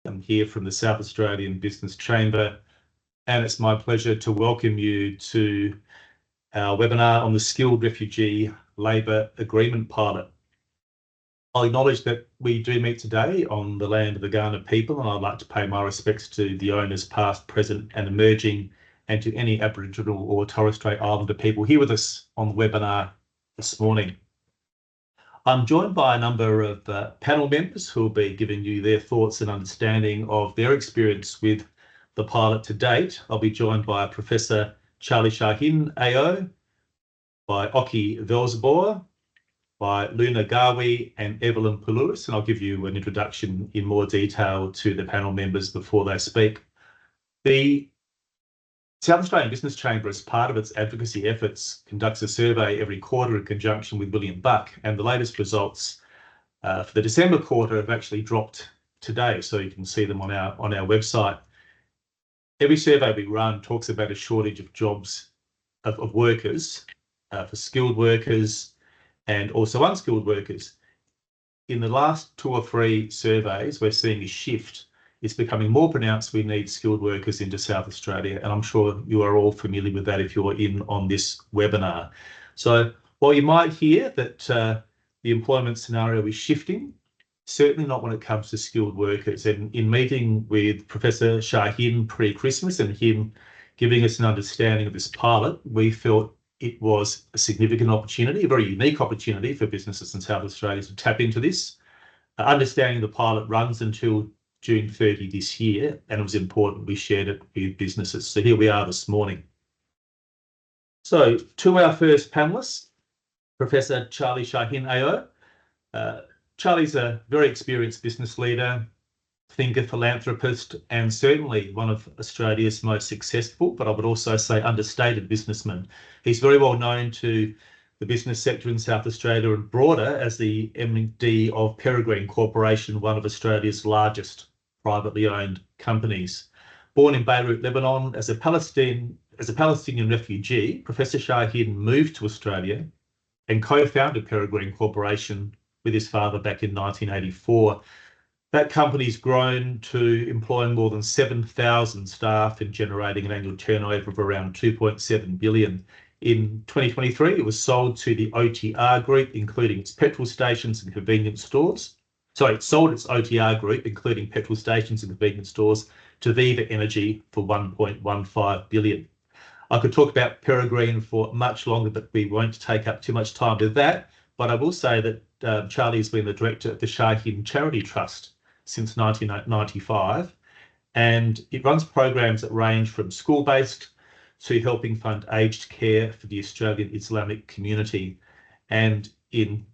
I'm here from the South Australian Business Chamber, and it's my pleasure to welcome you to our webinar on the Skilled Refugee Labour Agreement Pilot. I'll acknowledge that we do meet today on the land of the Kaurna people, and I'd like to pay my respects to the owners past, present and emerging, and to any Aboriginal or Torres Strait Islander people here with us on the webinar this morning. I'm joined by a number of panel members who will be giving you their thoughts and understanding of their experience with the pilot to date. I'll be joined by Professor Charlie Shahin AO, by Oki Velzeboer, by Luna Gawi and Evelyn Poulouris, and I'll give you an introduction in more detail to the panel members before they speak. The South Australian Business Chamber, as part of its advocacy efforts, conducts a survey every quarter in conjunction with William Buck, and the latest results for the December quarter have actually dropped today, so you can see them on our website. Every survey we run talks about a shortage of jobs, of workers, for skilled workers and also unskilled workers. In the last 2 or 3 surveys, we're seeing a shift. It's becoming more pronounced. We need skilled workers into South Australia, and I'm sure you are all familiar with that if you're in on this webinar. So while you might hear that the employment scenario is shifting, certainly not when it comes to skilled workers. And in meeting with Professor Shahin pre-Christmas and him giving us an understanding of this pilot, we felt it was a significant opportunity, a very unique opportunity for businesses in South Australia to tap into this. Understanding the pilot runs until June 30 this year, and it was important we shared it with businesses. So here we are this morning. So to our first panellist, Professor Charlie Shahin AO. Charlie's a very experienced business leader, thinker, philanthropist, and certainly one of Australia's most successful, but I would also say understated businessmen. He's very well known to the business sector in South Australia and broader as the MD of Peregrine Corporation, one of Australia's largest privately owned companies. Born in Beirut, Lebanon, as a Palestinian refugee, Professor Shahin moved to Australia and co-founded Peregrine Corporation with his father back in 1984. That company's grown to employ more than 7,000 staff and generating an annual turnover of around 2.7 billion. In 2023, it was sold to the OTR Group, including its petrol stations and convenience stores. Sorry, it sold its OTR Group, including petrol stations and convenience stores, to Viva Energy for 1.15 billion. I could talk about Peregrine for much longer, but we won't take up too much time with that. But I will say that Charlie has been the director of the Shahin Charity Trust since 1995, and it runs programs that range from school-based to helping fund aged care for the Australian Islamic community. And in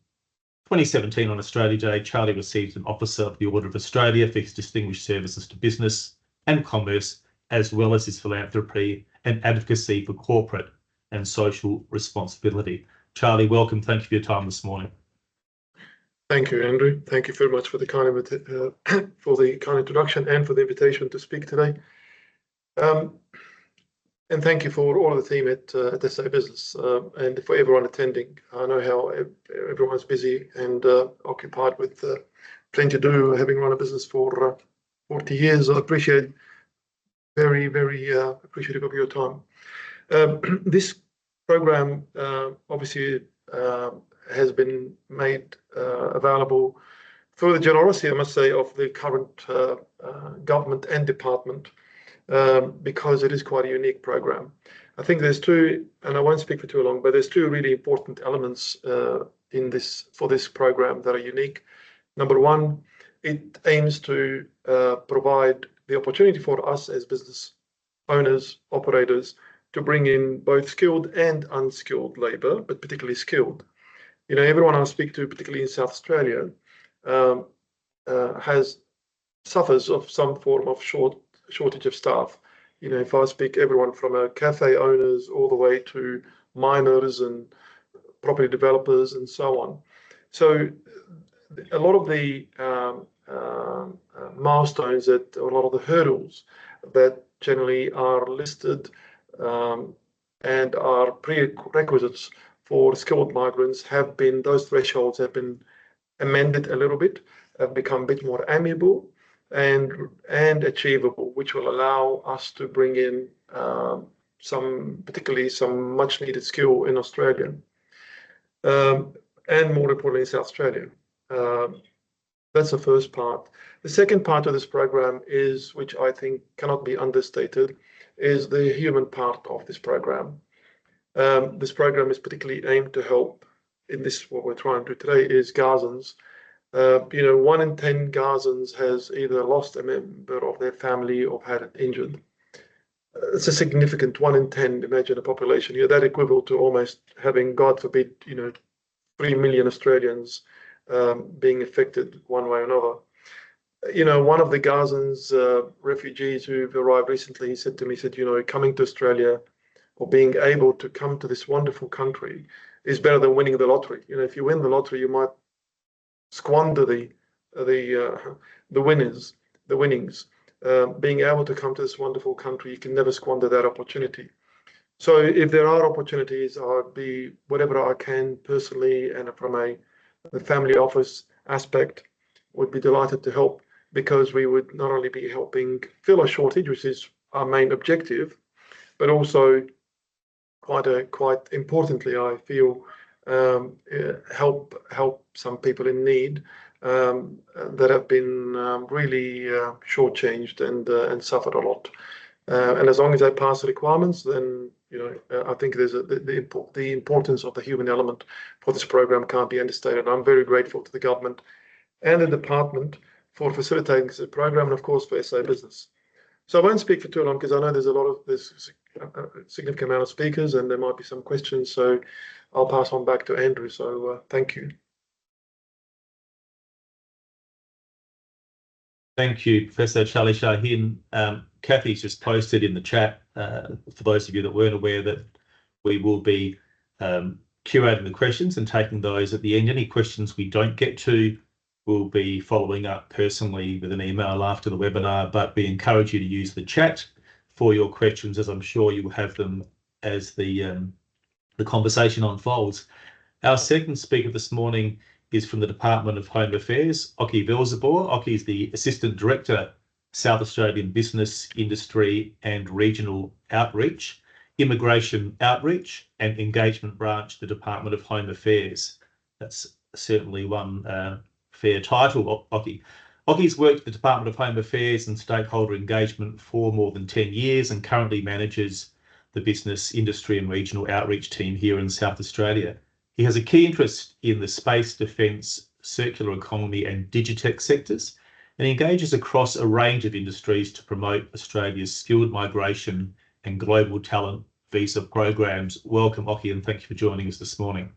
2017, on Australia Day, Charlie received an Officer of the Order of Australia for his distinguished services to business and commerce, as well as his philanthropy and advocacy for corporate and social responsibility. Charlie, welcome. Thank you for your time this morning. Thank you, Andrew. Thank you very much for the kind introduction and for the invitation to speak today. And thank you for all of the team at SA Business and for everyone attending. I know how everyone's busy and occupied with plenty to do, having run a business for 40 years. I appreciate very appreciative of your time. This program obviously has been made available through the generosity, I must say, of the current government and department, because it is quite a unique program. I think there's 2, and I won't speak for too long, but there's 2 really important elements for this program that are unique. Number 1, it aims to provide the opportunity for us as business owners, operators, to bring in both skilled and unskilled labour, but particularly skilled. You know, everyone I speak to, particularly in South Australia, suffers of some form of shortage of staff. You know, if I speak everyone from cafe owners all the way to miners and property developers and so on. So a lot of the milestones or a lot of the hurdles that generally are listed and are prerequisites for skilled migrants those thresholds have been amended a little bit, have become a bit more amiable, and achievable, which will allow us to bring in particularly some much needed skill in Australia, and more importantly in South Australia. That's the first part. The second part of this program is, which I think cannot be understated, is the human part of this program. This program is particularly aimed to help in this, what we're trying to do today is Gazans. 1 in 10 Gazans has either lost a member of their family or had it injured. It's a significant 1 in 10. Imagine a population. That equivalent to almost having, God forbid, 3 million Australians being affected one way or another. One of the Gazans refugees who've arrived recently, he said to me, coming to Australia or being able to come to this wonderful country is better than winning the lottery. If you win the lottery, you might squander the winnings. Being able to come to this wonderful country, you can never squander that opportunity. So if there are opportunities, I'll be whatever I can personally and from the family office aspect, would be delighted to help, because we would not only be helping fill a shortage, which is our main objective, but also quite importantly, I feel, help some people in need that have been really shortchanged and suffered a lot. And as long as they pass the requirements, then I think there's the importance of the human element for this program can't be understated. I'm very grateful to the government and the department for facilitating this program, and of course for SA Business. So I won't speak for too long, because I know there's a significant amount of speakers and there might be some questions. So I'll pass on back to Andrew. So thank you. Thank you, Professor Charlie Shahin. Kathy's just posted in the chat, for those of you that weren't aware, that we will be curating the questions and taking those at the end. Any questions we don't get to, we'll be following up personally with an email after the webinar, but we encourage you to use the chat for your questions, as I'm sure you will have them as the conversation unfolds. Our second speaker this morning is from the Department of Home Affairs, Oki Velzabor. Oki is the Assistant Director, South Australian Business, Industry and Regional Outreach, Immigration Outreach and Engagement Branch, the Department of Home Affairs. That's certainly one fair title, Oki. Oki's worked at the Department of Home Affairs and Stakeholder Engagement for more than 10 years and currently manages the Business, Industry and Regional Outreach team here in South Australia. He has a key interest in the space, defence, circular economy and digitech sectors, and he engages across a range of industries to promote Australia's skilled migration and global talent visa programs. Welcome, Oki, and thank you for joining us this morning.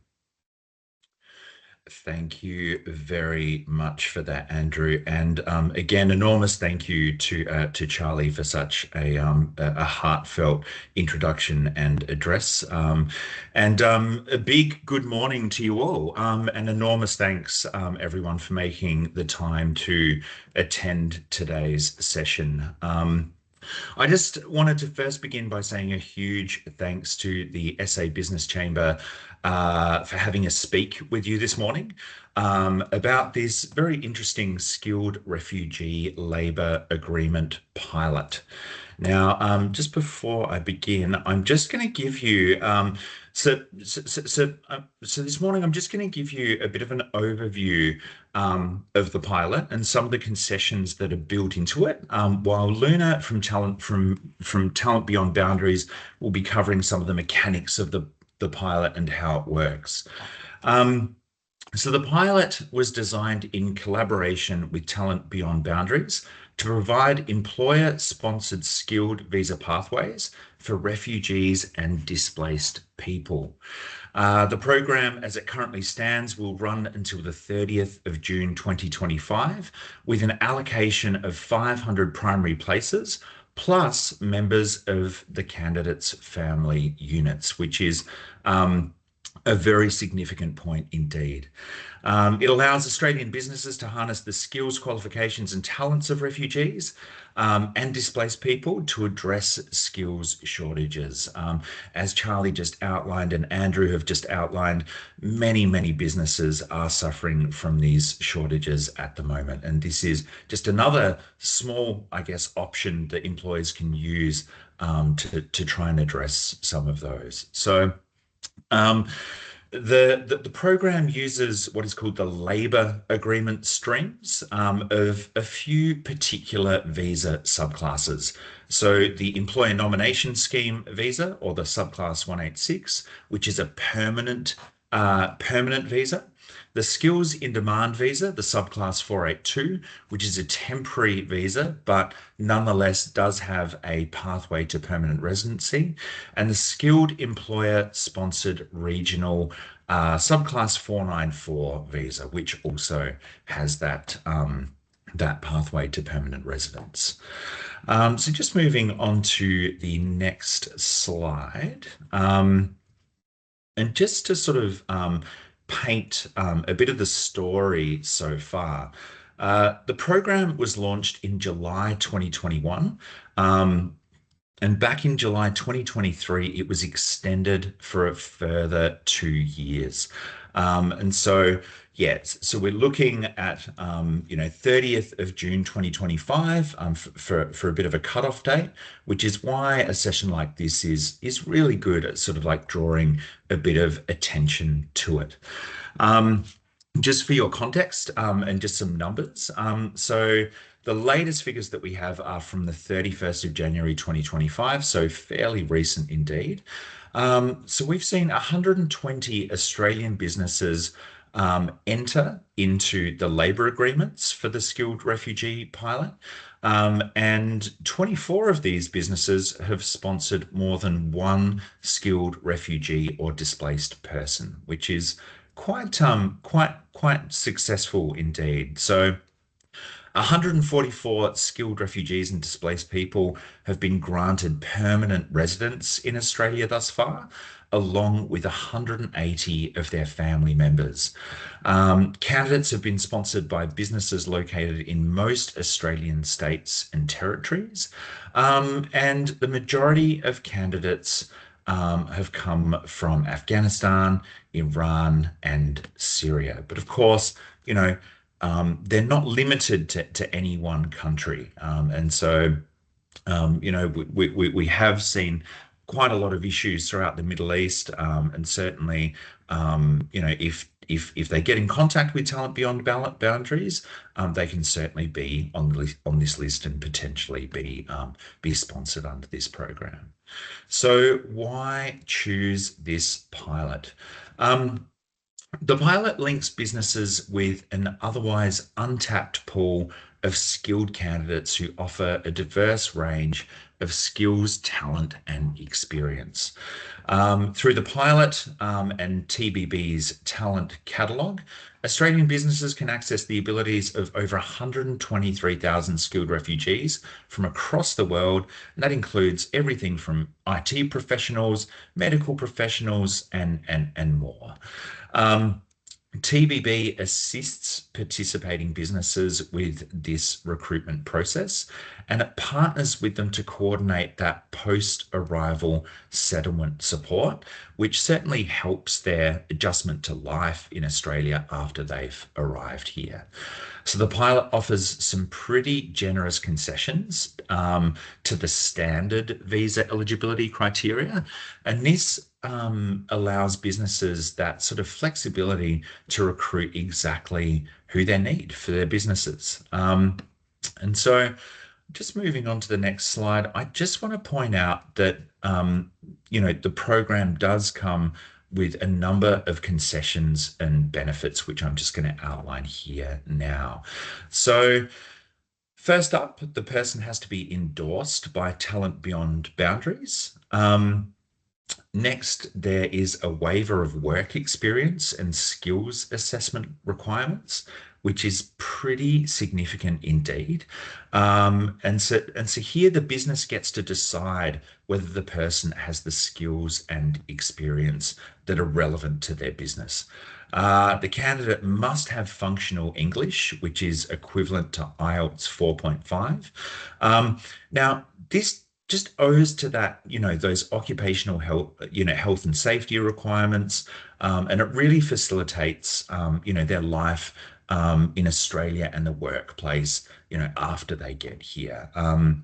Thank you very much for that, Andrew. And again, enormous thank you to Charlie for such a heartfelt introduction and address. And a big good morning to you all. And enormous thanks, everyone, for making the time to attend today's session. I just wanted to first begin by saying a huge thanks to the SA Business Chamber for having us speak with you this morning about this very interesting skilled refugee labour agreement pilot. Now, just before I begin, I'm just going to give you so this morning I'm just going to give you a bit of an overview of the pilot and some of the concessions that are built into it, while Luna from Talent Beyond Boundaries will be covering some of the mechanics of the pilot and how it works. So the pilot was designed in collaboration with Talent Beyond Boundaries to provide employer-sponsored skilled visa pathways for refugees and displaced people. The program, as it currently stands, will run until the 30th of June 2025, with an allocation of 500 primary places, plus members of the candidates' family units, which is a very significant point indeed. It allows Australian businesses to harness the skills, qualifications and talents of refugees and displaced people to address skills shortages. As Charlie just outlined and Andrew have just outlined, many businesses are suffering from these shortages at the moment. And this is just another small, I guess, option that employers can use to try and address some of those. So the program uses what is called the labour agreement streams of a few particular visa subclasses. So the employer nomination scheme visa, or the subclass 186, which is a permanent visa. The skills in demand visa, the subclass 482, which is a temporary visa, but nonetheless does have a pathway to permanent residency, and the skilled employer sponsored regional subclass 494 visa, which also has that that pathway to permanent residence. So just moving on to the next slide. And just to sort of paint a bit of the story so far, the program was launched in July 2021. And back in July 2023, it was extended for a further 2 years. And so, yes, so we're looking at, 30th of June 2025 for a bit of a cutoff date, which is why a session like this is really good at sort of like drawing a bit of attention to it. Just for your context and just some numbers. So the latest figures that we have are from the 31st of January 2025, so fairly recent indeed. So we've seen 120 Australian businesses enter into the labour agreements for the skilled refugee pilot. And 24 of these businesses have sponsored more than one skilled refugee or displaced person, which is quite successful indeed. So 144 skilled refugees and displaced people have been granted permanent residence in Australia thus far, along with 180 of their family members. Candidates have been sponsored by businesses located in most Australian states and territories, and the majority of candidates have come from Afghanistan, Iran, and Syria. But of course, they're not limited to any one country. And so, we have seen quite a lot of issues throughout the Middle East. And certainly, if they get in contact with talent beyond boundaries, they can certainly be on this list and potentially be sponsored under this program. So why choose this pilot? The pilot links businesses with an otherwise untapped pool of skilled candidates who offer a diverse range of skills, talent, and experience. Through the pilot and TBB's talent catalogue, Australian businesses can access the abilities of over 123,000 skilled refugees from across the world, and that includes everything from IT professionals, medical professionals, and more. TBB assists participating businesses with this recruitment process, and it partners with them to coordinate that post-arrival settlement support, which certainly helps their adjustment to life in Australia after they've arrived here. So the pilot offers some pretty generous concessions to the standard visa eligibility criteria, and this allows businesses that sort of flexibility to recruit exactly who they need for their businesses. And so just moving on to the next slide, I just want to point out that, the program does come with a number of concessions and benefits, which I'm just going to outline here now. So first up, the person has to be endorsed by Talent Beyond Boundaries. Next, there is a waiver of work experience and skills assessment requirements, which is pretty significant indeed. And so here the business gets to decide whether the person has the skills and experience that are relevant to their business. The candidate must have functional English, which is equivalent to IELTS 4.5. Now, this just owes to that, those occupational health, health and safety requirements, and it really facilitates, their life in Australia and the workplace, after they get here. And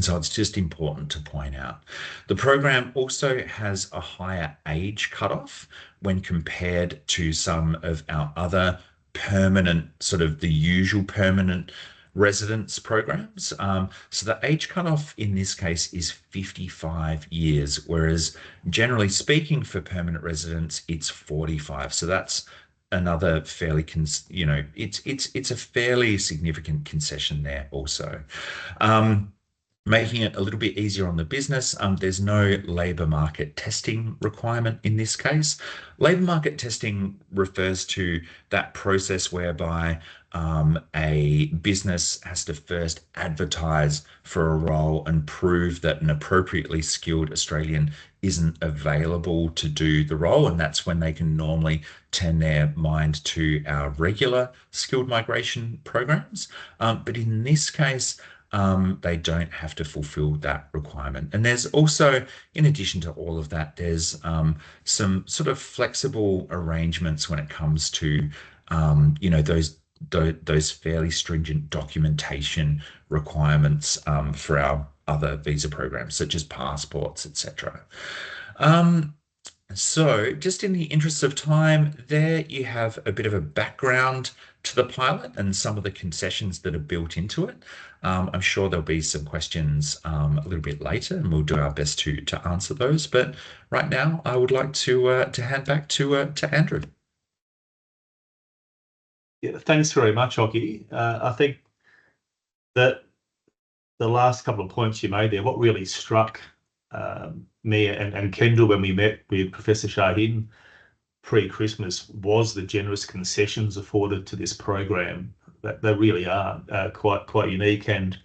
so it's just important to point out. The program also has a higher age cutoff when compared to some of our other permanent, sort of the usual permanent residence programs. So the age cutoff in this case is 55 years, whereas generally speaking for permanent residents, it's 45. So that's another fairly, it's a fairly significant concession there also. Making it a little bit easier on the business. There's no labour market testing requirement in this case. Labour market testing refers to that process whereby a business has to first advertise for a role and prove that an appropriately skilled Australian isn't available to do the role. And that's when they can normally turn their mind to our regular skilled migration programs. But in this case, they don't have to fulfill that requirement. And there's also, in addition to all of that, there's some sort of flexible arrangements when it comes to, those fairly stringent documentation requirements for our other visa programs, such as passports, etc. So just in the interest of time, there you have a bit of a background to the pilot and some of the concessions that are built into it. I'm sure there'll be some questions a little bit later, and we'll do our best to answer those. But right now, I would like to hand back to Andrew. Yeah, thanks very much, Oki. I think that the last couple of points you made there, what really struck me and Kendall when we met with Professor Shaheen pre-Christmas was the generous concessions afforded to this program. That they really are quite unique, and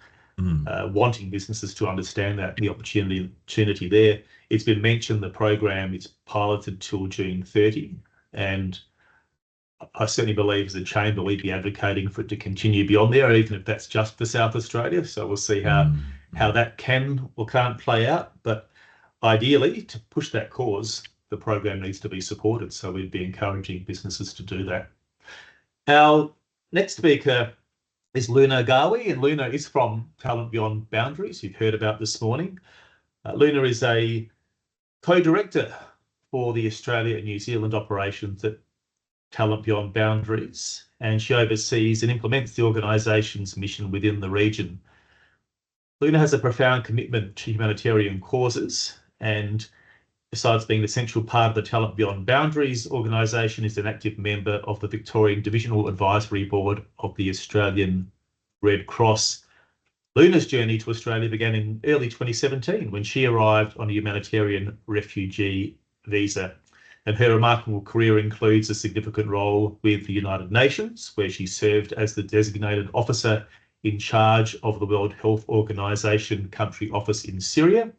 wanting businesses to understand that the opportunity there. It's been mentioned the program is piloted till June 30, and I certainly believe as a chamber we'd be advocating for it to continue beyond there, even if that's just for South Australia. So we'll see how that can or can't play out. But ideally, to push that cause, the program needs to be supported. So we'd be encouraging businesses to do that. Our next speaker is Luna Gawi, and Luna is from Talent Beyond Boundaries, you've heard about this morning. Luna is a co-director for the Australia and New Zealand operations at Talent Beyond Boundaries, and she oversees and implements the organisation's mission within the region. Luna has a profound commitment to humanitarian causes, and besides being an essential part of the Talent Beyond Boundaries organisation, is an active member of the Victorian Divisional Advisory Board of the Australian Red Cross. Luna's journey to Australia began in early 2017 when she arrived on a humanitarian refugee visa. And her remarkable career includes a significant role with the United Nations, where she served as the designated officer in charge of the World Health Organization country office in Syria,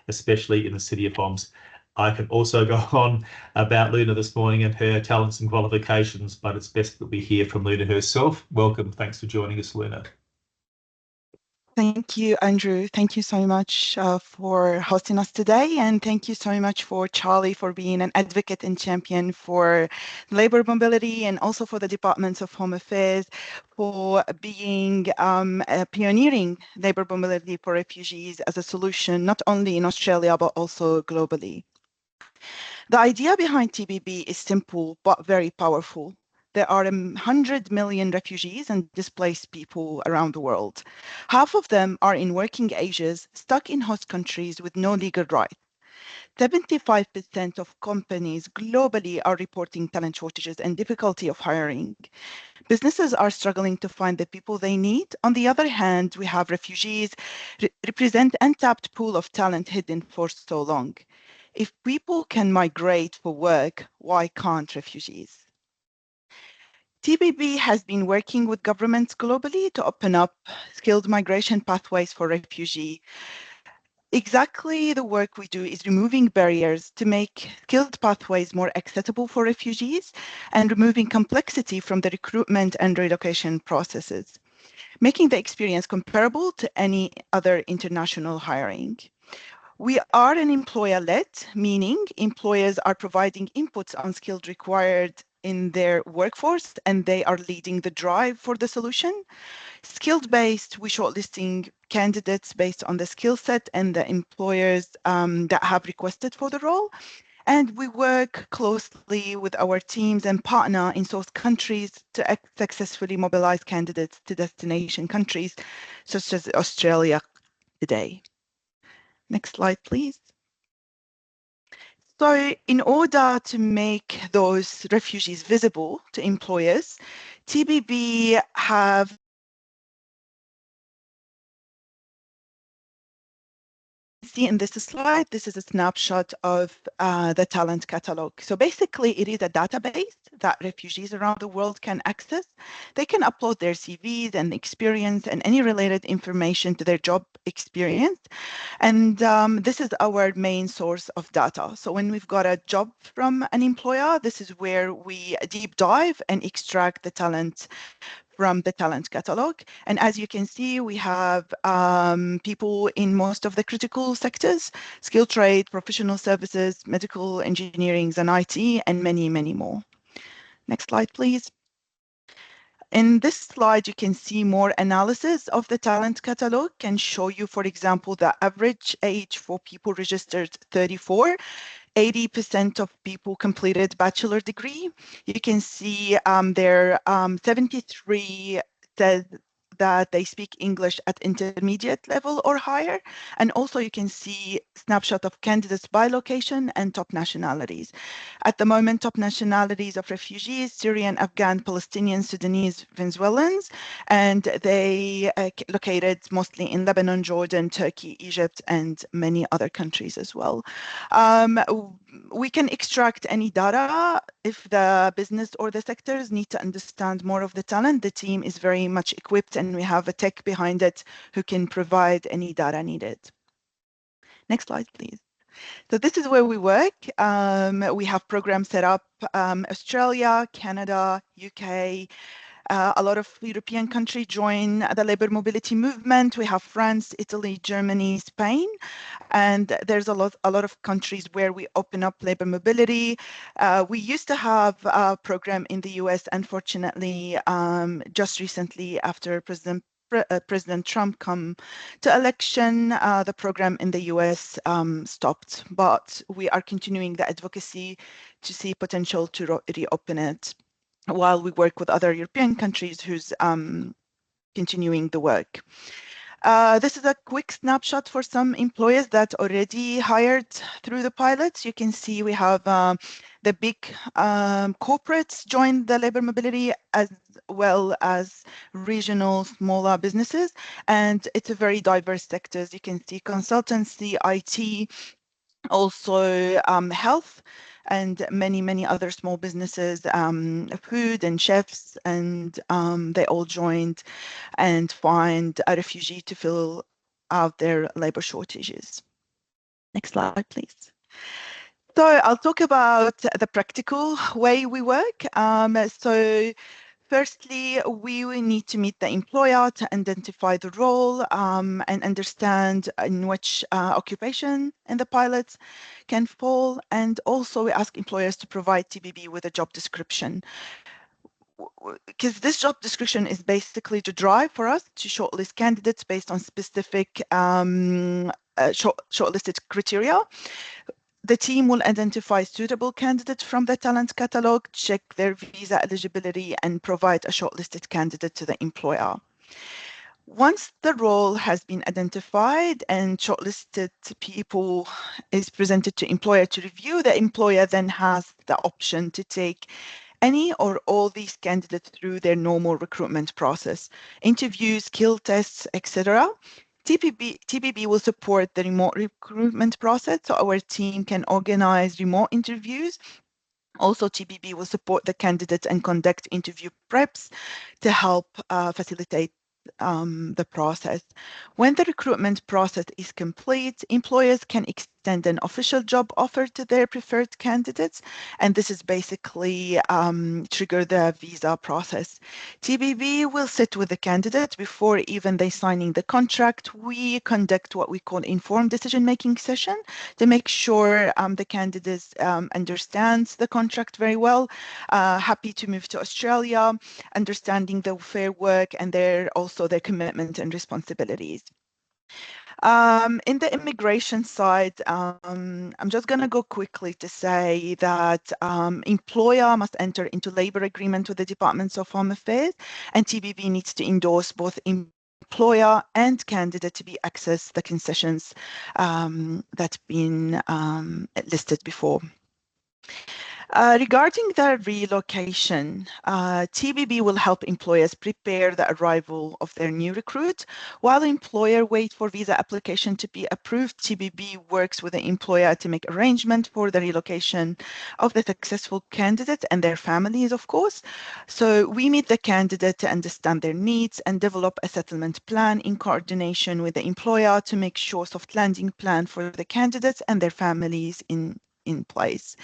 especially in the city of Homs. I could also go on about Luna this morning and her talents and qualifications, but it's best that we hear from Luna herself. Welcome. Thanks for joining us, Luna. Thank you, Andrew. Thank you so much for hosting us today. And thank you so much for Charlie for being an advocate and champion for labour mobility, and also for the Departments of Home Affairs for being pioneering labour mobility for refugees as a solution, not only in Australia, but also globally. The idea behind TBB is simple, but very powerful. There are 100 million refugees and displaced people around the world. Half of them are in working ages, stuck in host countries with no legal right. 75% of companies globally are reporting talent shortages and difficulty of hiring. Businesses are struggling to find the people they need. On the other hand, we have refugees represent untapped pool of talent hidden for so long. If people can migrate for work, why can't refugees? TBB has been working with governments globally to open up skilled migration pathways for refugees. Exactly the work we do is removing barriers to make skilled pathways more accessible for refugees and removing complexity from the recruitment and relocation processes, making the experience comparable to any other international hiring. We are an employer-led, meaning employers are providing inputs on skills required in their workforce, and they are leading the drive for the solution. Skilled-based, we're shortlisting candidates based on the skill set and the employers that have requested for the role. And we work closely with our teams and partner in source countries to successfully mobilize candidates to destination countries, such as Australia today. Next slide, please. So in order to make those refugees visible to employers, TBB have see in this slide, this is a snapshot of the talent catalog. So basically, it is a database that refugees around the world can access. They can upload their CVs and experience and any related information to their job experience. And this is our main source of data. So when we've got a job from an employer, this is where we deep dive and extract the talent from the talent catalog. And as you can see, we have people in most of the critical sectors, skilled trade, professional services, medical engineering, and IT, and many, many more. Next slide, please. In this slide, you can see more analysis of the talent catalog and show you, for example, the average age for people registered 34. 80% of people completed bachelor degree. You can see there 73 said that they speak English at intermediate level or higher. And also you can see snapshot of candidates by location and top nationalities. At the moment, top nationalities of refugees, Syrian, Afghan, Palestinian, Sudanese, Venezuelans, and they located mostly in Lebanon, Jordan, Turkey, Egypt, and many other countries as well. We can extract any data if the business or the sectors need to understand more of the talent. The team is very much equipped and we have a tech behind it who can provide any data needed. Next slide, please. So this is where we work. We have programs set up Australia, Canada, UK, a lot of European countries join the labor mobility movement. We have France, Italy, Germany, Spain, and there's a lot of countries where we open up labor mobility. We used to have a program in the US. Unfortunately, just recently after President Trump come to election, the program in the US stopped, but we are continuing the advocacy to see potential to reopen it while we work with other European countries who's continuing the work. This is a quick snapshot for some employers that already hired through the pilots. You can see we have the big corporates join the labor mobility as well as regional smaller businesses. And it's a very diverse sectors. You can see consultancy, IT, also health, and many, many other small businesses, food and chefs, and they all joined and find a refugee to fill out their labor shortages. Next slide, please. So I'll talk about the practical way we work. So firstly, we will need to meet the employer to identify the role and understand in which occupation in the pilots can fall. And also we ask employers to provide TBB with a job description, because this job description is basically to drive for us to shortlist candidates based on specific shortlisted criteria. The team will identify suitable candidates from the talent catalog, check their visa eligibility, and provide a shortlisted candidate to the employer. Once the role has been identified and shortlisted people is presented to employer to review, the employer then has the option to take any or all these candidates through their normal recruitment process, interviews, skill tests, etc. TBB will support the remote recruitment process, so our team can organize remote interviews Also, TBB will support the candidates and conduct interview preps to help facilitate the process. When the recruitment process is complete, employers can extend an official job offer to their preferred candidates, and this is basically trigger the visa process. TBB will sit with the candidate before even they signing the contract. We conduct what we call informed decision-making session to make sure the candidates understands the contract very well, happy to move to Australia, understanding the fair work and also their commitment and responsibilities. In the immigration side, I'm just going to go quickly to say that employer must enter into labor agreement with the Departments of Home Affairs, and TBB needs to endorse both employer and candidate to be access the concessions that's been listed before. Regarding the relocation, TBB will help employers prepare the arrival of their new recruit. While the employer waits for visa application to be approved, TBB works with the employer to make arrangement for the relocation of the successful candidate and their families, of course. So we meet the candidate to understand their needs and develop a settlement plan in coordination with the employer to make sure soft landing plan for the candidates and their families in place.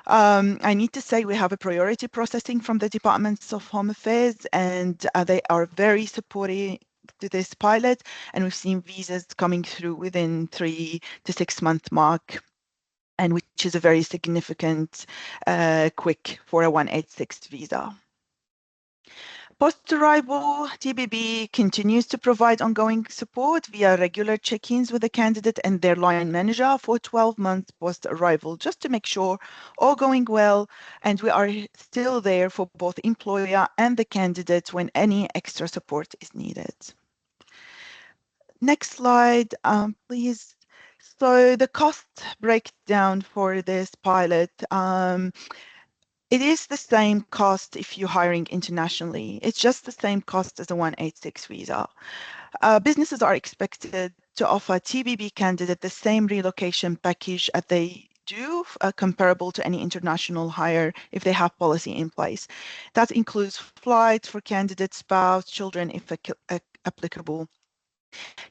I need to say we have a priority processing from the Departments of Home Affairs, and they are very supportive to this pilot, and we've seen visas coming through within 3 to 6 month mark, and which is a very significant quick for a 186 visa. Post-arrival, TBB continues to provide ongoing support via regular check-ins with the candidate and their line manager for 12 months post-arrival, just to make sure all going well, and we are still there for both employer and the candidate when any extra support is needed. Next slide, please. So the cost breakdown for this pilot. It is the same cost if you're hiring internationally. It's just the same cost as a 186 visa. Businesses are expected to offer TBB candidate the same relocation package as they do, comparable to any international hire if they have policy in place. That includes flights for candidate, spouse, children, if applicable,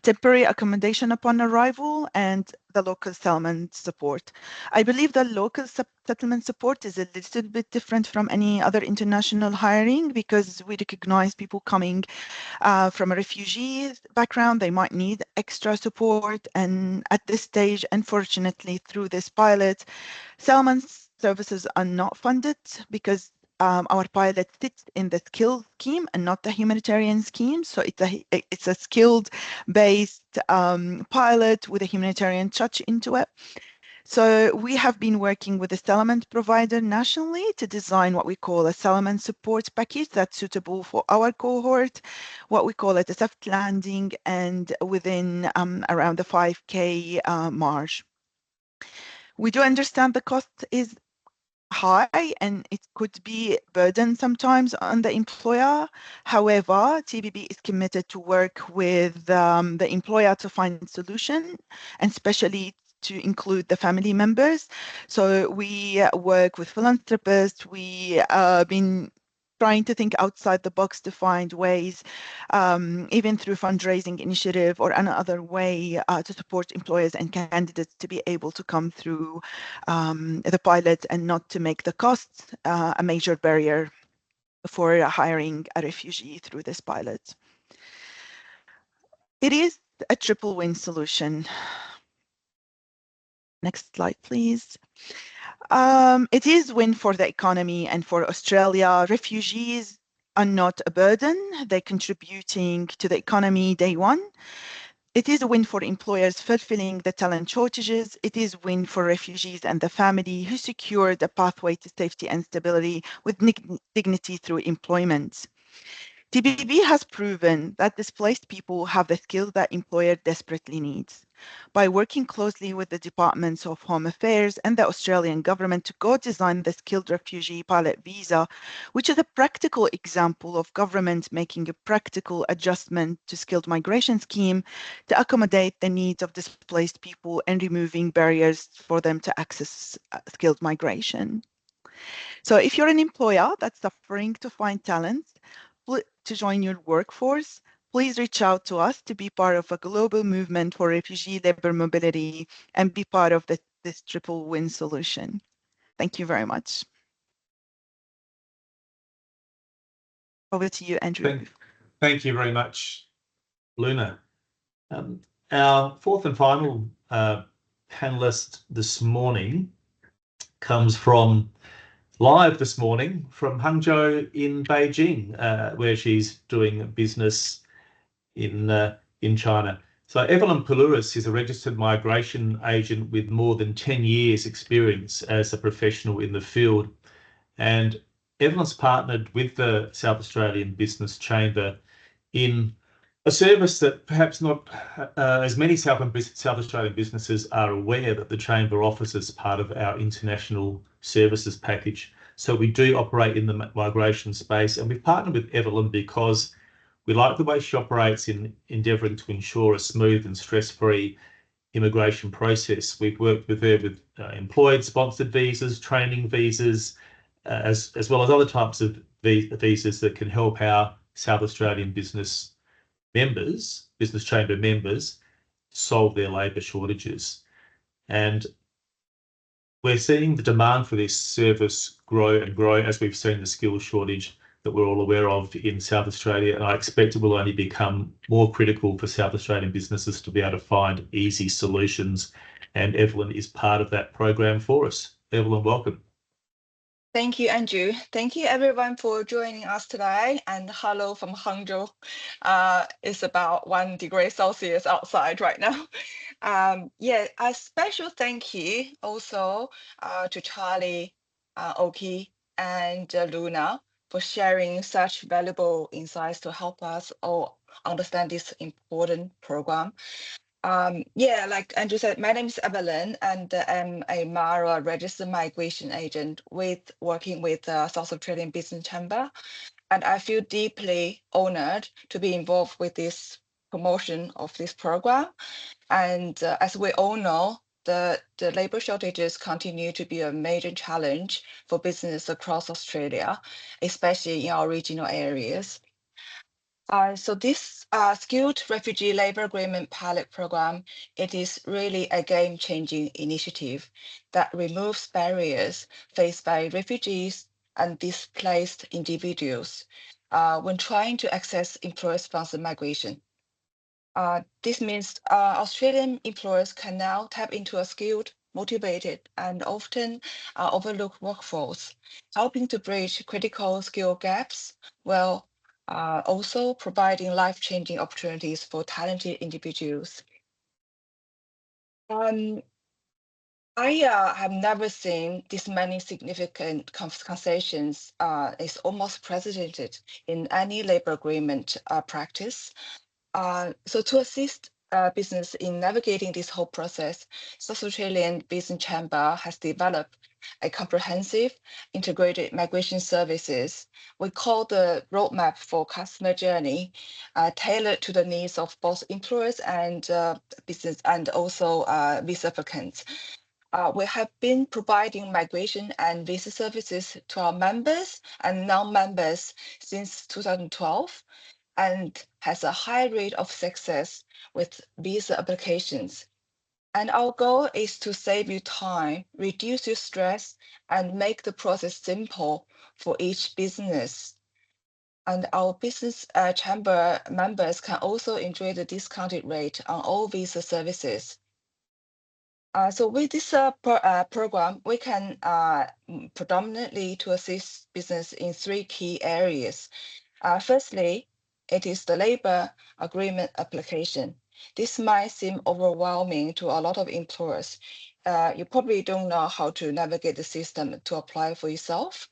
temporary accommodation upon arrival, and the local settlement support. I believe the local settlement support is a little bit different from any other international hiring because we recognize people coming from a refugee background, they might need extra support. And at this stage, unfortunately, through this pilot, settlement services are not funded because our pilot sits in the skilled scheme and not the humanitarian scheme. So it's a skilled-based pilot with a humanitarian touch into it. So we have been working with a settlement provider nationally to design what we call a settlement support package that's suitable for our cohort, what we call it a soft landing, and within around the 5K margin. We do understand the cost is high and it could be burden sometimes on the employer. However, TBB is committed to work with the employer to find a solution, and especially to include the family members. So we work with philanthropists. We been trying to think outside the box to find ways, even through fundraising initiative or another way to support employers and candidates to be able to come through the pilot and not to make the costs a major barrier for hiring a refugee through this pilot. It is a triple win solution. Next slide, please. It is win for the economy and for Australia. Refugees are not a burden. They're contributing to the economy day one. It is a win for employers fulfilling the talent shortages. It is a win for refugees and the family who secured a pathway to safety and stability with dignity through employment. TBB has proven that displaced people have the skills that employer desperately needs. By working closely with the Departments of Home Affairs and the Australian government to co-design the skilled refugee pilot visa, which is a practical example of government making a practical adjustment to skilled migration scheme to accommodate the needs of displaced people and removing barriers for them to access skilled migration. So if you're an employer that's suffering to find talent to join your workforce, please reach out to us to be part of a global movement for refugee labor mobility and be part of this triple win solution. Thank you very much. Over to you, Andrew. Thank you very much, Luna. Our fourth and final panelist this morning comes from live this morning from Hangzhou in Beijing, where she's doing business in China. So Evelyn Poulouris is a registered migration agent with more than 10 years experience as a professional in the field. And Evelyn's partnered with the South Australian Business Chamber in a service that perhaps not as many South Australian businesses are aware that the Chamber offers as part of our international services package. So we do operate in the migration space, and we've partnered with Evelyn because we like the way she operates in endeavouring to ensure a smooth and stress-free immigration process. We've worked with her with employed sponsored visas, training visas, as well as other types of visas that can help our South Australian business chamber members, solve their labour shortages. And we're seeing the demand for this service grow and grow as we've seen the skills shortage that we're all aware of in South Australia. And I expect it will only become more critical for South Australian businesses to be able to find easy solutions. And Evelyn is part of that program for us. Evelyn, welcome. Thank you, Andrew. Thank you, everyone, for joining us today. And hello from Hangzhou. It's about 1 degree Celsius outside right now. Yeah, a special thank you also to Charlie, Oki, and Luna for sharing such valuable insights to help us all understand this important program. Yeah, like Andrew said, my name is Evelyn, and I'm a MARA registered migration agent working with South Australian Business Chamber. And I feel deeply honored to be involved with this promotion of this program. And as we all know, the labor shortages continue to be a major challenge for business across Australia, especially in our regional areas. So this skilled refugee labor agreement pilot program, it is really a game-changing initiative that removes barriers faced by refugees and displaced individuals when trying to access employer-sponsored migration. This means Australian employers can now tap into a skilled, motivated, and often overlooked workforce, helping to bridge critical skill gaps while also providing life-changing opportunities for talented individuals. I have never seen this many significant concessions. It's almost precedented in any labor agreement practice. So to assist business in navigating this whole process, South Australian Business Chamber has developed a comprehensive integrated migration services we call the roadmap for customer journey, tailored to the needs of both employers and business and also visa applicants. We have been providing migration and visa services to our members and non-members since 2012 and has a high rate of success with visa applications. And our goal is to save you time, reduce your stress, and make the process simple for each business. And our business chamber members can also enjoy the discounted rate on all visa services. So with this program, we can predominantly to assist business in 3 key areas. Firstly, it is the labor agreement application. This might seem overwhelming to a lot of employers. You probably don't know how to navigate the system to apply for yourself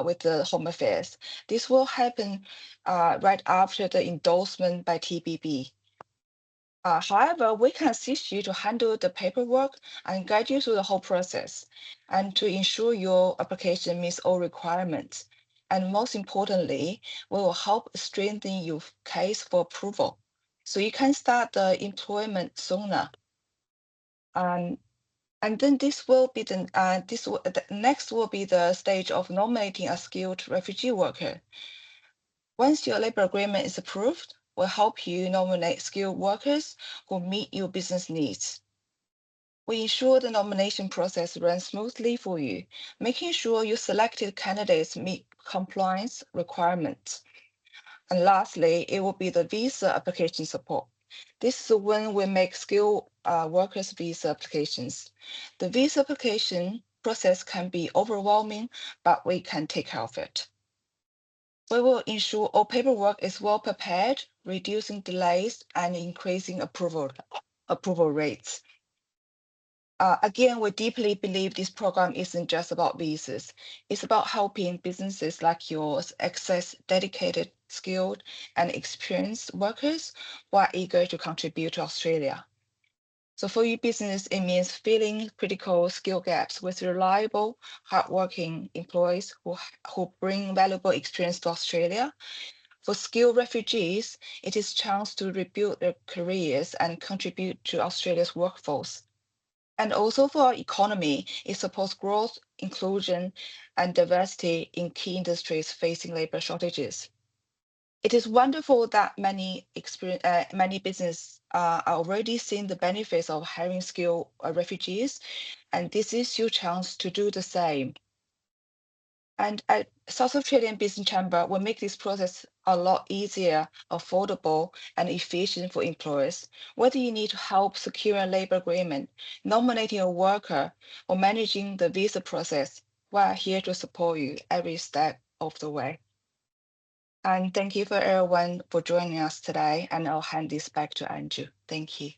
with the Home Affairs. This will happen right after the endorsement by TBB. However, we can assist you to handle the paperwork and guide you through the whole process and to ensure your application meets all requirements. And most importantly, we will help strengthen your case for approval so you can start the employment sooner. And then this will be the next will be the stage of nominating a skilled refugee worker. Once your labor agreement is approved, we'll help you nominate skilled workers who meet your business needs. We ensure the nomination process runs smoothly for you, making sure your selected candidates meet compliance requirements. And lastly, it will be the visa application support. This is when we make skilled workers visa applications. The visa application process can be overwhelming, but we can take care of it. We will ensure all paperwork is well prepared, reducing delays and increasing approval rates. Again, we deeply believe this program isn't just about visas. It's about helping businesses like yours access dedicated, skilled, and experienced workers who are eager to contribute to Australia. So for your business, it means filling critical skill gaps with reliable, hardworking employees who bring valuable experience to Australia. For skilled refugees, it is a chance to rebuild their careers and contribute to Australia's workforce. And also for our economy, it supports growth, inclusion, and diversity in key industries facing labor shortages. It is wonderful that many businesses are already seeing the benefits of hiring skilled refugees, and this is your chance to do the same. And at South Australian Business Chamber, we make this process a lot easier, affordable, and efficient for employers. Whether you need help securing a labor agreement, nominating a worker, or managing the visa process, we're here to support you every step of the way. And thank you for everyone for joining us today, and I'll hand this back to Andrew. Thank you.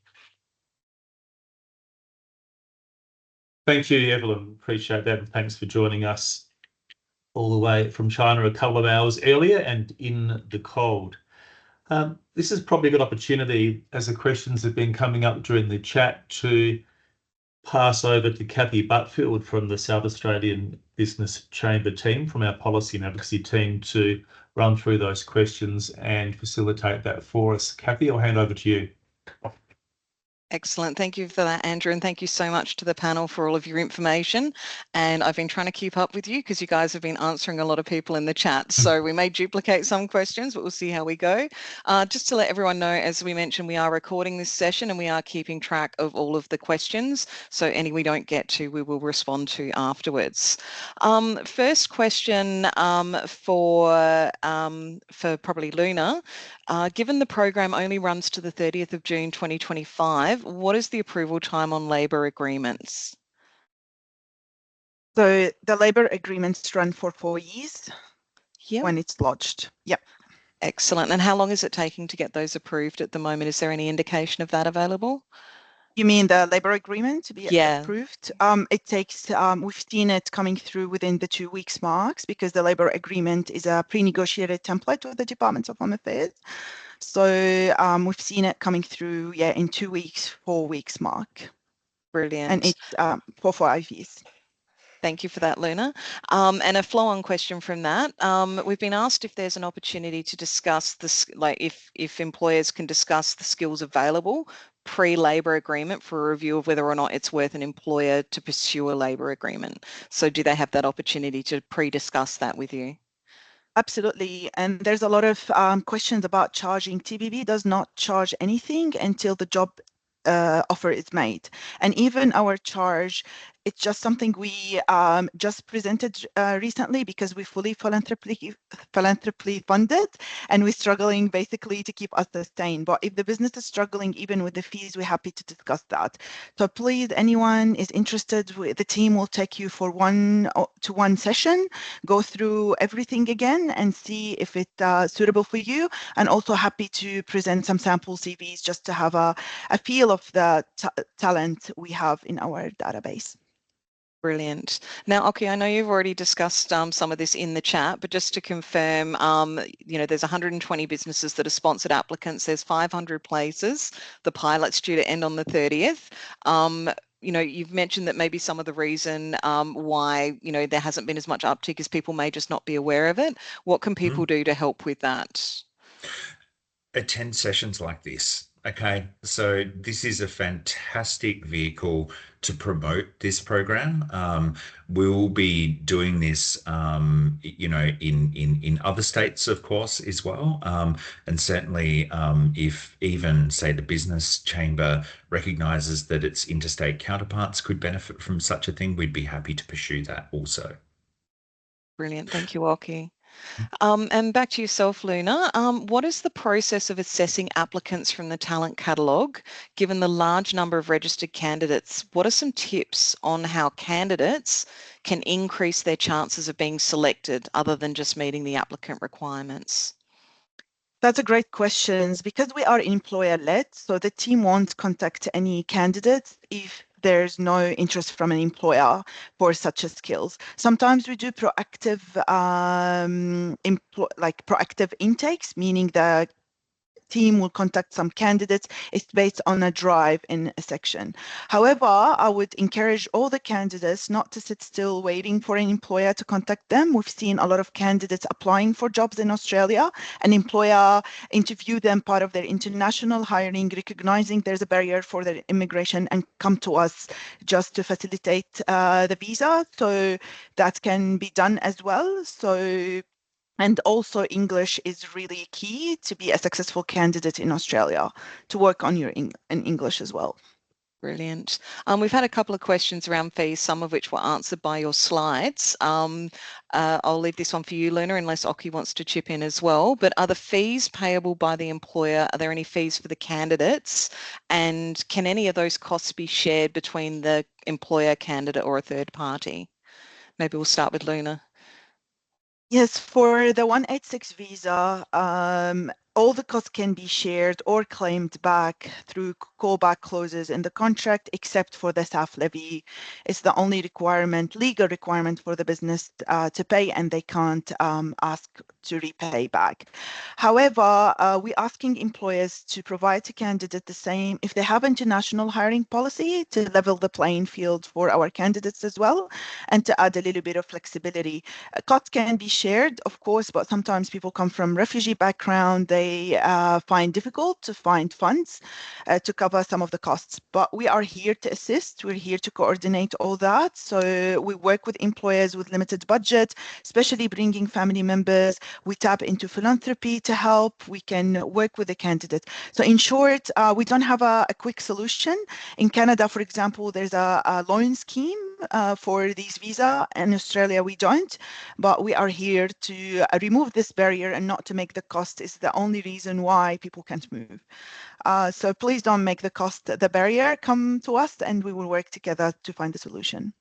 Thank you, Evelyn. Appreciate that. And thanks for joining us all the way from China a couple of hours earlier and in the cold. This is probably a good opportunity, as the questions have been coming up during the chat, to pass over to Kathy Butfield from the South Australian Business Chamber team, from our policy and advocacy team, to run through those questions and facilitate that for us. Kathy, I'll hand over to you. Excellent. Thank you for that, Andrew, and thank you so much to the panel for all of your information. And I've been trying to keep up with you because you guys have been answering a lot of people in the chat. So we may duplicate some questions, but we'll see how we go. Just to let everyone know, as we mentioned, we are recording this session and we are keeping track of all of the questions. So any we don't get to, we will respond to afterwards. First question for probably Luna. Given the program only runs to the 30th of June 2025, what is the approval time on labour agreements? So the labour agreements run for 4 years when it's lodged. Yep. Excellent. And how long is it taking to get those approved at the moment? Is there any indication of that available? You mean the labour agreement to be approved? It takes, we've seen it coming through within the 2 weeks marks, because the labour agreement is a pre-negotiated template with the Department of Home Affairs. So we've seen it coming through, in 2 weeks, 4 weeks mark. Brilliant. And it's for 5 years. Thank you for that, Luna. And a flow-on question from that. We've been asked if there's an opportunity to discuss this, like if employers can discuss the skills available pre-labour agreement for a review of whether or not it's worth an employer to pursue a labour agreement. So do they have that opportunity to pre-discuss that with you? Absolutely. And there's a lot of questions about charging. TBB does not charge anything until the job offer is made. And even our charge, it's just something we just presented recently, because we fully philanthropically funded, and we're struggling basically to keep us sustained. But if the business is struggling even with the fees, we're happy to discuss that. So please, anyone is interested, the team will take you for one-to-one session, go through everything again and see if it's suitable for you, and also happy to present some sample CVs just to have a feel of the talent we have in our database. Brilliant. Now, Oki, I know you've already discussed some of this in the chat, but just to confirm, there's 120 businesses that are sponsored applicants. There's 500 places. The pilot's due to end on the 30th. You've mentioned that maybe some of the reason why, there hasn't been as much uptick is people may just not be aware of it. What can people do to help with that? Attend sessions like this. Okay, so this is a fantastic vehicle to promote this program. We'll be doing this, you know, in other states, of course, as well. And certainly, if even say the business chamber recognizes that its interstate counterparts could benefit from such a thing, we'd be happy to pursue that also. Brilliant. Thank you, Oki. And back to yourself, Luna. What is the process of assessing applicants from the talent catalogue? Given the large number of registered candidates, what are some tips on how candidates can increase their chances of being selected other than just meeting the applicant requirements? That's a great question. Because we are employer-led, so the team won't contact any candidates if there's no interest from an employer for such a skills. Sometimes we do proactive, proactive intakes, meaning the team will contact some candidates. It's based on a drive in a section. However, I would encourage all the candidates not to sit still waiting for an employer to contact them. We've seen a lot of candidates applying for jobs in Australia. An employer interview them part of their international hiring, recognizing there's a barrier for their immigration, and come to us just to facilitate the visa. So that can be done as well. And also English is really key to be a successful candidate in Australia, to work on your in English as well. Brilliant. We've had a couple of questions around fees, some of which were answered by your slides. I'll leave this one for you, Luna, unless Oki wants to chip in as well. But are the fees payable by the employer? Are there any fees for the candidates? And can any of those costs be shared between the employer, candidate, or a third party? Maybe we'll start with Luna. Yes, for the 186 visa, all the costs can be shared or claimed back through callback clauses in the contract, except for the staff levy. It's the only requirement, legal requirement for the business to pay, and they can't ask to repay back. However, we're asking employers to provide to candidates the same, if they have international hiring policy, to level the playing field for our candidates as well, and to add a little bit of flexibility. Costs can be shared, of course, but sometimes people come from refugee background. They find difficult to find funds to cover some of the costs. But we are here to assist. We're here to coordinate all that. So we work with employers with limited budget, especially bringing family members. We tap into philanthropy to help. We can work with the candidate. So in short, we don't have a quick solution. In Canada, for example, there's a loan scheme for these visa. In Australia, we don't. But we are here to remove this barrier and not to make the cost is the only reason why people can't move. So please don't make the cost the barrier. Come to us and we will work together to find a solution.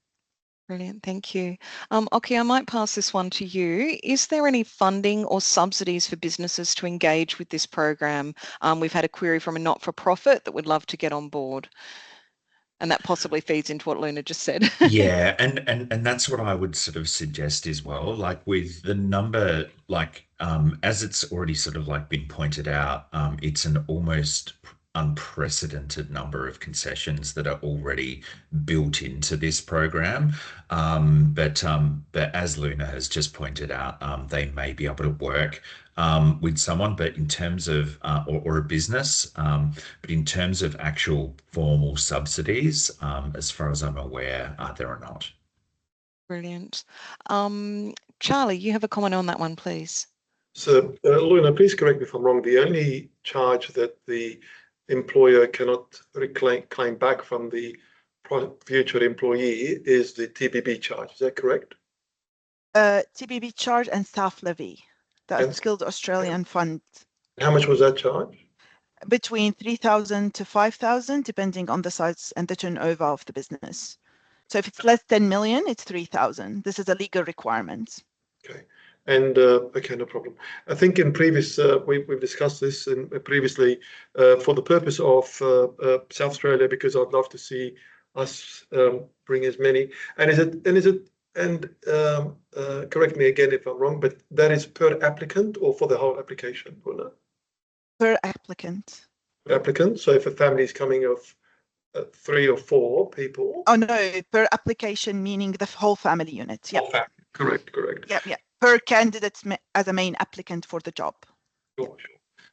Brilliant, thank you. Oki, I might pass this one to you. Is there any funding or subsidies for businesses to engage with this program? We've had a query from a not-for-profit that would love to get on board. And that possibly feeds into what Luna just said. Yeah, and that's what I would sort of suggest as well. Like with the number, like as it's already sort of like been pointed out, it's an almost unprecedented number of concessions that are already built into this program. But as Luna has just pointed out, they may be able to work with someone, but in terms of or a business, but in terms of actual formal subsidies, as far as I'm aware, there are not. Brilliant. Charlie, you have a comment on that one, please. So, Luna, please correct me if I'm wrong. The only charge that the employer cannot claim back from the future employee is the TBB charge. Is that correct? TBB charge and staff levy, the Skilled Australian Fund. How much was that charge? Between 3,000 to 5,000, depending on the size and the turnover of the business. So if it's less than 1 million, it's 3,000. This is a legal requirement. Okay. And okay, no problem. I think in previous, we've discussed this previously for the purpose of South Australia, because I'd love to see us bring as many. And correct me again if I'm wrong, but that is per applicant or for the whole application? Or no? Per applicant. Applicant. So if a family is coming of 3 or 4 people. Oh no, per application meaning the whole family unit. Yeah. Correct. Yeah. Per candidate as a main applicant for the job. Sure.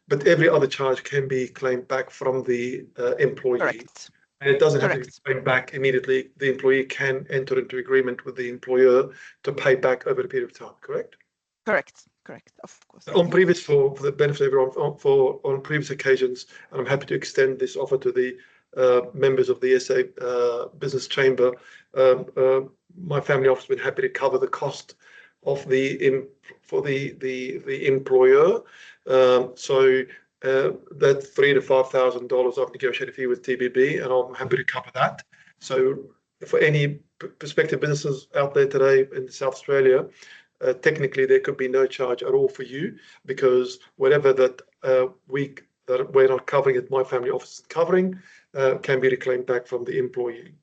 but every other charge can be claimed back from the employee. Correct. And it doesn't have to be Correct. claimed back immediately. The employee can enter into agreement with the employer to pay back over a period of time, correct? Correct. Correct. Of course. On previous, for the benefit of everyone, on previous occasions, and I'm happy to extend this offer to the members of the SA Business Chamber, my family office has been happy to cover the cost of for the employer. So that $3,000 to $5,000 I've negotiated fee with TBB, and I'm happy to cover that. So for any prospective businesses out there today in South Australia, technically there could be no charge at all for you, because whatever that we're not covering at my family office is covering can be reclaimed back from the employee.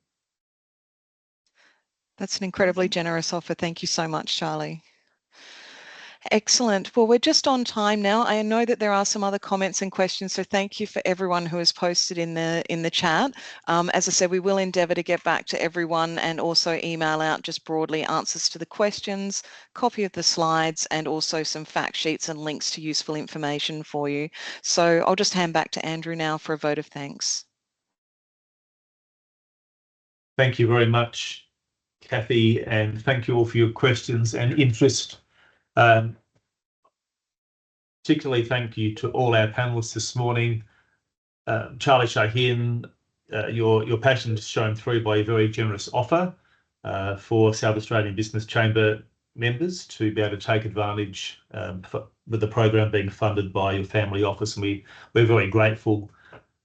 That's an incredibly generous offer. Thank you so much, Charlie. Excellent. Well, we're just on time now. I know that there are some other comments and questions, so thank you for everyone who has posted in the chat. As I said, we will endeavour to get back to everyone and also email out just broadly answers to the questions, copy of the slides, and also some fact sheets and links to useful information for you. So I'll just hand back to Andrew now for a vote of thanks. Thank you very much, Kathy, and thank you all for your questions and interest. Particularly thank you to all our panelists this morning. Charlie Shaheen, your passion is shown through by a very generous offer for South Australian Business Chamber members to be able to take advantage with the program being funded by your family office, and we're very grateful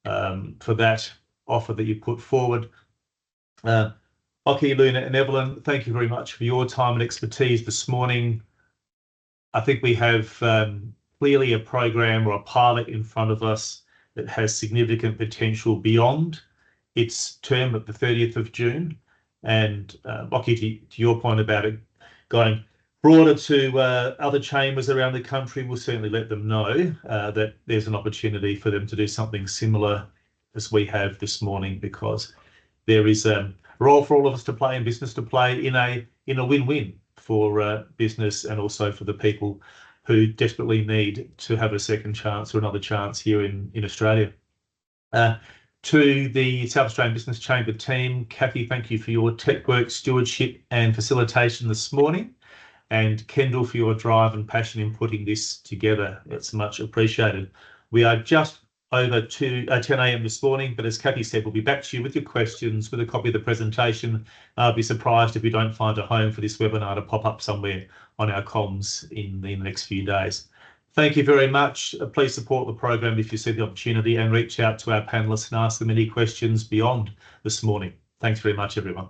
for that offer that you put forward. Oki, Luna and Evelyn, thank you very much for your time and expertise this morning. I think we have clearly a program or a pilot in front of us that has significant potential beyond its term at the 30th of June. And Oki, to your point about it going broader to other chambers around the country, we'll certainly let them know that there's an opportunity for them to do something similar as we have this morning, because there is a role for all of us to play and business to play in a win-win for business and also for the people who desperately need to have a second chance or another chance here in Australia. To the South Australian Business Chamber team, Kathy, thank you for your tech work, stewardship and facilitation this morning, and Kendall for your drive and passion in putting this together. It's much appreciated. We are just over to 10 a.m. this morning, but as Kathy said, we'll be back to you with your questions, with a copy of the presentation. I'll be surprised if we don't find a home for this webinar to pop up somewhere on our comms in the next few days. Thank you very much. Please support the program if you see the opportunity, and reach out to our panelists and ask them any questions beyond this morning. Thanks very much, everyone.